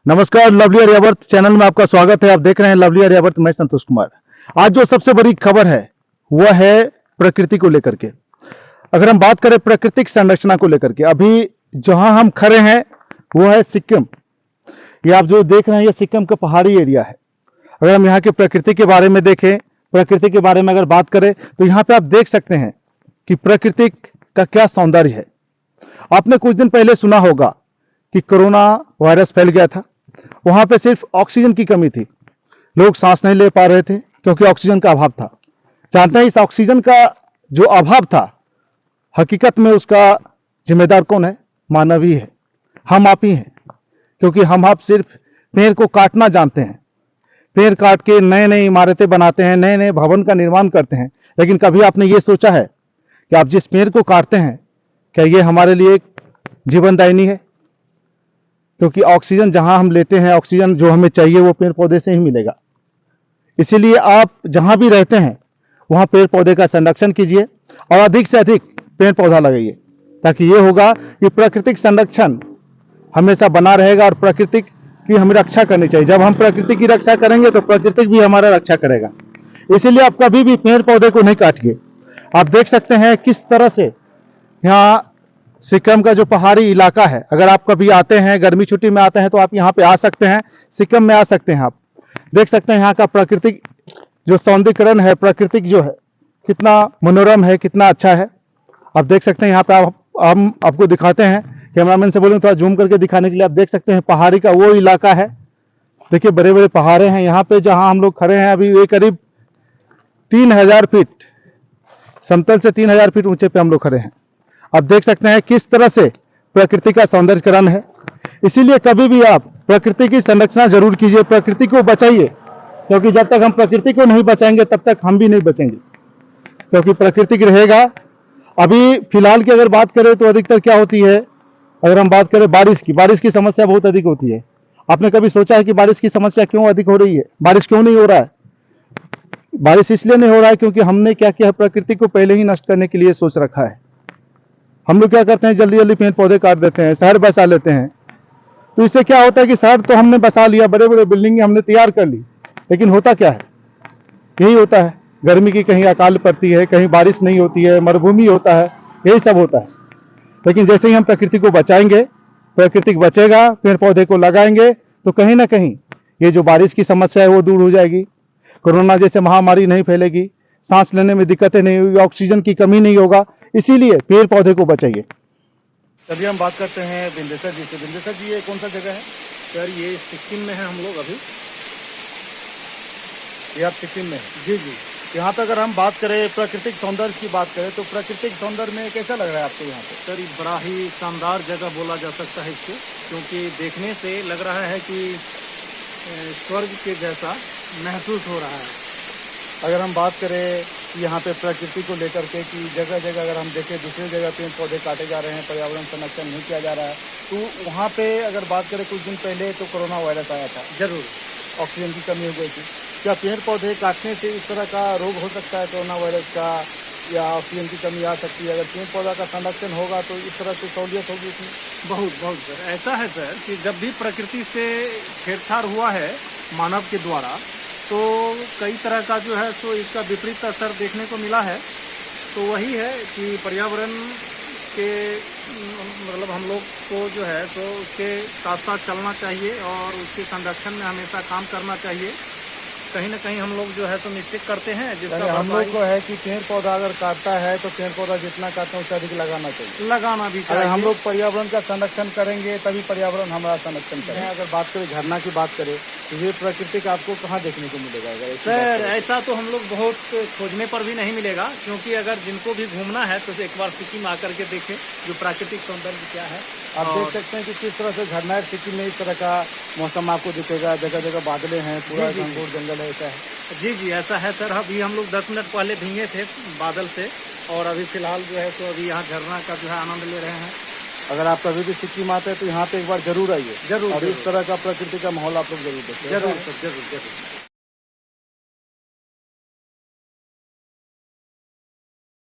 नमस्कार, lovely Aryavart channel में आपका स्वागत है। आप देख रहे हैं लवली आर्यावर्त। मैं संतोष कुमार। आज जो सबसे बड़ी खबर है वह है प्रकृति को लेकर के। अगर हम बात करें प्राकृतिक संरचना को लेकर के, अभी जहां हम खड़े हैं वो है सिक्किम। ये आप जो देख रहे हैं ये सिक्किम का पहाड़ी एरिया है। अगर हम यहाँ की प्रकृति के बारे में देखें, प्रकृति के बारे में अगर बात करें तो यहाँ पे आप देख सकते हैं कि प्रकृति का क्या सौंदर्य है। आपने कुछ दिन पहले सुना होगा कि कोरोना वायरस फैल गया था। वहां पे सिर्फ ऑक्सीजन की कमी थी, लोग सांस नहीं ले पा रहे थे क्योंकि ऑक्सीजन का अभाव था। जानते हैं इस ऑक्सीजन का जो अभाव था, हकीकत में उसका जिम्मेदार कौन है? मानव ही है, हम आप ही हैं। क्योंकि हम आप सिर्फ पेड़ को काटना जानते हैं, पेड़ काट के नए नए इमारतें बनाते हैं, नए नए भवन का निर्माण करते हैं। लेकिन कभी आपने ये सोचा है कि आप जिस पेड़ को काटते हैं क्या ये हमारे लिए एक जीवनदायिनी है? क्योंकि ऑक्सीजन जहां हम लेते हैं, ऑक्सीजन जो हमें चाहिए वो पेड़ पौधे से ही मिलेगा। इसीलिए आप जहां भी रहते हैं वहां पेड़ पौधे का संरक्षण कीजिए और अधिक से अधिक पेड़ पौधा लगाइए, ताकि ये होगा कि प्राकृतिक संरक्षण हमेशा बना रहेगा और प्रकृति की हमें रक्षा करनी चाहिए। जब हम प्रकृति की रक्षा करेंगे तो प्रकृति भी हमारा रक्षा करेगा। इसीलिए आप कभी भी पेड़ पौधे को नहीं काटिए। आप देख सकते हैं किस तरह से यहाँ सिक्किम का जो पहाड़ी इलाका है, अगर आप कभी आते हैं, गर्मी छुट्टी में आते हैं तो आप यहाँ पे आ सकते हैं, सिक्किम में आ सकते हैं। आप देख सकते हैं यहाँ का प्राकृतिक जो सौंदर्यीकरण है, प्राकृतिक जो है कितना मनोरम है, कितना अच्छा है। आप देख सकते हैं यहाँ पे हम आपको दिखाते हैं, कैमरामैन से बोलें थोड़ा जूम करके दिखाने के लिए। आप देख सकते हैं पहाड़ी का वो इलाका है। देखिए बड़े बड़े पहाड़े हैं यहाँ पे। जहाँ हम लोग खड़े हैं अभी ये करीब 3000 फीट समतल से 3000 फीट ऊंचे पे हम लोग खड़े हैं। आप देख सकते हैं किस तरह से प्रकृति का सौंदर्यीकरण है। इसीलिए कभी भी आप प्रकृति की संरक्षण जरूर कीजिए, प्रकृति को बचाइए। क्योंकि जब तक हम प्रकृति को नहीं बचाएंगे तब तक हम भी नहीं बचेंगे, क्योंकि प्रकृति रहेगा। अभी फिलहाल की अगर बात करें तो अधिकतर क्या होती है, अगर हम बात करें बारिश की समस्या बहुत अधिक होती है। आपने कभी सोचा है कि बारिश की समस्या क्यों अधिक हो रही है? बारिश क्यों नहीं हो रहा है? बारिश इसलिए नहीं हो रहा है क्योंकि हमने क्या किया है, प्रकृति को पहले ही नष्ट करने के लिए सोच रखा है। हम लोग क्या करते हैं, जल्दी जल्दी पेड़ पौधे काट देते हैं, शहर बसा लेते हैं। तो इससे क्या होता है कि शहर तो हमने बसा लिया, बड़े बड़े बिल्डिंग हमने तैयार कर ली, लेकिन होता क्या है? यही होता है, गर्मी की कहीं अकाल पड़ती है, कहीं बारिश नहीं होती है, मरुभूमि होता है, यही सब होता है। लेकिन जैसे ही हम प्रकृति को बचाएंगे, प्रकृति बचेगा, पेड़ पौधे को लगाएंगे तो कहीं ना कहीं ये जो बारिश की समस्या है वो दूर हो जाएगी। कोरोना जैसे महामारी नहीं फैलेगी, सांस लेने में दिक्कतें नहीं होगी, ऑक्सीजन की कमी नहीं होगा। इसीलिए पेड़ पौधे को बचाइए। अभी हम बात करते हैं बिंदेसर जी से। बिंदेसर जी, ये कौन सा जगह है? सर ये सिक्किम में है हम लोग अभी। ये आप सिक्किम में हैं? जी जी। यहाँ पे अगर हम बात करें, प्राकृतिक सौंदर्य की बात करें तो प्राकृतिक सौंदर्य में कैसा लग रहा है आपको यहाँ पे? सर ये बड़ा ही शानदार जगह बोला जा सकता है इसको, क्योंकि देखने से लग रहा है कि स्वर्ग के जैसा महसूस हो रहा है। अगर हम बात करें यहाँ पे प्रकृति को लेकर के कि जगह जगह अगर हम देखें दूसरी जगह पेड़ पौधे काटे जा रहे हैं, पर्यावरण संरक्षण नहीं किया जा रहा है, तो वहाँ पे अगर बात करें कुछ दिन पहले तो कोरोना वायरस आया था, जरूर ऑक्सीजन की कमी हो गई थी। क्या पेड़ पौधे काटने से इस तरह का रोग हो सकता है, कोरोना वायरस का, या ऑक्सीजन की कमी आ सकती है? अगर पेड़ पौधा का संरक्षण होगा तो इस तरह से सहूलियत होगी इसमें? बहुत बहुत सर, ऐसा है सर कि जब भी प्रकृति से छेड़छाड़ हुआ है मानव के द्वारा, तो कई तरह का जो है तो इसका विपरीत असर देखने को मिला है। तो वही है कि पर्यावरण के मतलब हम लोग को जो है तो उसके साथ साथ चलना चाहिए और उसके संरक्षण में हमेशा काम करना चाहिए। कहीं ना कहीं हम लोग जो है तो मिस्टेक करते हैं, जिसका हम लोग को है कि पेड़ पौधा अगर काटता है तो पेड़ पौधा जितना काटता है उससे अधिक लगाना चाहिए, लगाना भी चाहिए। अगर हम लोग पर्यावरण का संरक्षण करेंगे तभी पर्यावरण हमारा संरक्षण करेगा। अगर बात करें झरना की बात करें तो ये प्राकृतिक आपको कहाँ देखने को मिलेगा? सर ऐसा तो हम लोग बहुत खोजने पर भी नहीं मिलेगा, क्योंकि अगर जिनको भी घूमना है तो एक बार सिक्किम आकर के देखें जो प्राकृतिक सौंदर्य क्या है। आप देख सकते हैं कि किस तरह से झरना है सिक्किम में, इस तरह का मौसम आपको दिखेगा, जगह जगह बादलें हैं, पूरा घनघोर जंगल है, ऐसा है। जी जी ऐसा है सर। अभी हम लोग 10 मिनट पहले भीगे थे बादल से, और अभी फिलहाल जो है तो अभी यहाँ झरना का जो है आनंद ले रहे हैं। अगर आप कभी भी सिक्किम आते हैं तो यहाँ पे एक बार जरूर आइए, जरूर, और इस तरह का प्रकृति का माहौल आप लोग जरूर देखें। जरूर सर, जरूर जरूर।